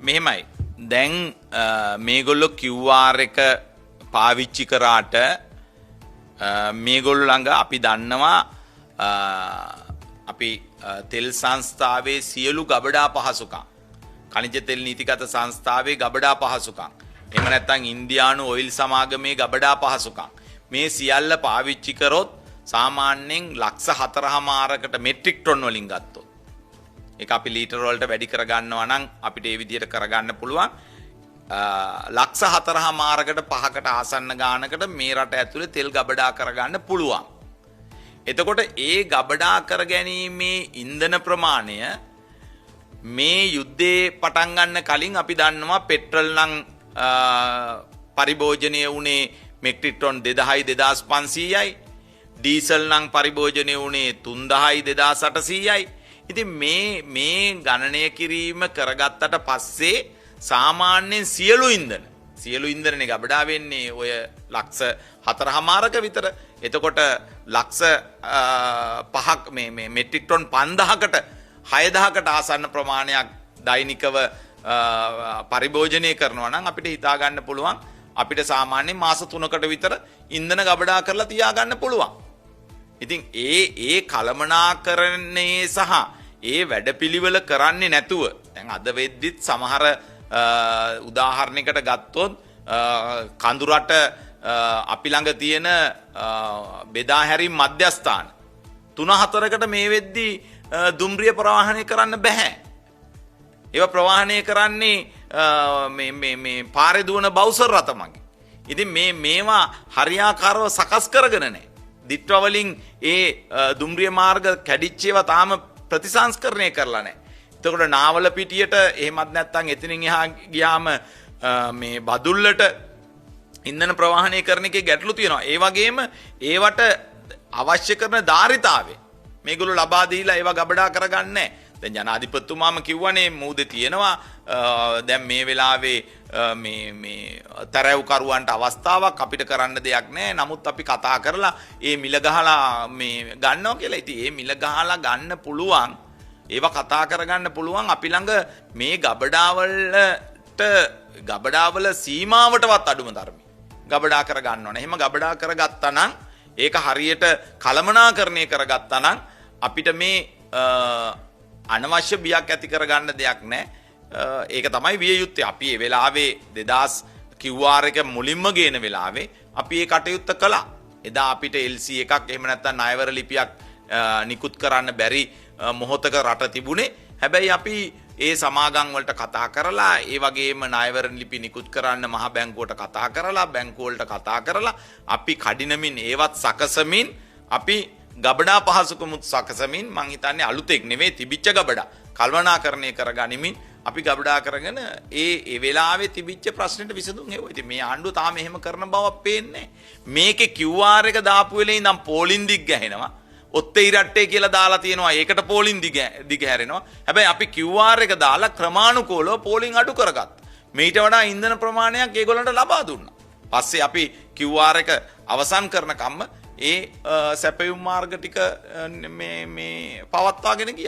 මෙහෙමයි. දැන් මේගොල්ලෝ QR එක පාවිච්චි කරාට මේගොල්ලෝ ළඟ අපි දන්නවා අපි තෙල් සංස්ථාවේ සියලු ගබඩා පහසුකම්, ඛනිජ තෙල් නීතිගත සංස්ථාවේ ගබඩා පහසුකම්, එහෙම නැත්නම් ඉන්දියානු ඔයිල් සමාගමේ ගබඩා පහසුකම්, මේ සියල්ල පාවිච්චි කරොත් සාමාන්‍යයෙන් ලක්ෂ 4.5කට මෙට්‍රික් ටොන් වලින් ගත්තොත් ඒක අපි ලීටර වලට වැඩි කරගන්නවා නම් අපිට ඒ විදිහට කරගන්න පුළුවන්. ලක්ෂ 4.5කට 5කට ආසන්න ගානකට මේ රට ඇතුලේ තෙල් ගබඩා කරගන්න පුළුවන්. එතකොට ඒ ගබඩා කර ගැනීමේ ඉන්ධන ප්‍රමාණය මේ යුද්ධේ පටන් ගන්න කලින් අපි දන්නවා පෙට්‍රල් නම් පරිභෝජනය වුණේ මෙට්‍රික් ටොන් 2000යි 2500යි, ඩීසල් නම් පරිභෝජනය වුණේ 3000යි 2800යි. ඉතින් මේ ගණනය කිරීම කරගත්තට පස්සේ සාමාන්‍යයෙන් සියලු ඉන්ධනනේ ගබඩා වෙන්නේ ඔය ලක්ෂ 4.5ක විතර. එතකොට ලක්ෂ 5ක් මේ මෙට්‍රික් ටොන් 5000කට 6000කට ආසන්න ප්‍රමාණයක් දෛනිකව පරිභෝජනය කරනවා නම් අපිට හිතා ගන්න පුළුවන් අපිට සාමාන්‍යයෙන් මාස 3කට විතර ඉන්ධන ගබඩා කරලා තියාගන්න පුළුවන්. ඉතින් ඒ කළමනාකරණයේ සහ ඒ වැඩපිළිවෙල කරන්නේ නැතුව දැන් අද වෙද්දිත් සමහර උදාහරණයකට ගත්තොත් කඳුරට අපි ළඟ තියෙන බෙදා හැරීම් මධ්‍යස්ථාන 3-4කට මේ වෙද්දී දුම්රිය ප්‍රවාහනය කරන්න බෑ. ඒවා ප්‍රවාහනය කරන්නේ මේ පාරේ දුවන බවුසර් රථ මගින්. ඉතින් මේවා හරියාකාරව සකස් කරගෙන නැහැ. දිට්ඨ වලින් ඒ දුම්රිය මාර්ග කැඩිච්ච ඒවා තාම ප්‍රතිසංස්කරණය කරලා නැහැ. එතකොට නාවල පිටියට එහෙමත් නැත්නම් එතනින් එහා ගියාම මේ බදුල්ලට ඉන්ධන ප්‍රවාහනය කරන එකේ ගැටලු තියෙනවා. ඒ වගේම ඒවට අවශ්‍ය කරන ධාරිතාවය මේගොල්ලෝ ලබා දීලා ඒවා ගබඩා කරගන්නේ නැහැ. දැන් ජනාධිපතිතුමාම කිව්වනේ මූදේ තියෙනවා දැන් මේ වෙලාවේ මේ තරවුකරුවන්ට අවස්ථාවක් අපිට කරන්න දෙයක් නැහැ. නමුත් අපි කතා කරලා ඒ මිල ගහලා මේ ගන්නවා කියලා. ඉතින් ඒ මිල ගහලා ගන්න පුළුවන්. ඒවා කතා කරගන්න පුළුවන් අපි ළඟ මේ ගබඩාවල සීමාවටවත් අඩුම ධර්මයි. ගබඩා කර ගන්න ඕනේ. එහෙම ගබඩා කරගත්තා නම් ඒක හරියට කළමනාකරණය කරගත්තා නම් අපිට මේ අනවශ්‍ය බියක් ඇති කරගන්න දෙයක් නැහැ. ඒක තමයි විය යුත්තේ. අපි ඒ වෙලාවේ 2000 QR එක මුලින්ම ගේන වෙලාවේ අපි ඒ කටයුත්ත කළා. එදා අපිට LC එකක් එහෙම නැත්නම් ණයවර ලිපියක් නිකුත් කරන්න බැරි මොහොතක රට තිබුණේ. හැබැයි අපි ඒ සමාගම් වලට කතා කරලා ඒ වගේම ණයවර ලිපි නිකුත් කරන්න මහ බැංකුවට කතා කරලා බැංකුව වලට කතා කරලා අපි කඩිනමින් ඒවත් සකසමින් අපි ගබඩා පහසුකමුත් සකසමින් මං හිතන්නේ අලුතෙක් නෙවෙයි තිබිච්ච ගබඩා කල්පනාකරණය කරගනිමින් අපි ගබඩා කරගෙන ඒ වෙලාවේ තිබිච්ච ප්‍රශ්නෙට විසඳුම් හෙව්වා. ඉතින් මේ ආණ්ඩුව තාම එහෙම කරන බවක් පේන්නේ නැහැ. මේකේ QR එක දාපු වෙලේ ඉඳන් පෝලින් දිග ගැහෙනවා. ඔත්තේ ඉරට්ටේ කියලා දාලා තියෙනවා. ඒකට පෝලින් දිග හැරෙනවා. හැබැයි අපි QR එක දාලා ක්‍රමානුකූලව පෝලින් අඩු කරගත්තා. මේට වඩා ඉන්ධන ප්‍රමාණයක් ඒගොල්ලන්ට ලබා දුන්නා. පස්සේ අපි QR එක අවසන් කරන කම්ම ඒ සැපයුම් මාර්ග ටික මේ පවත්වාගෙන ගියා.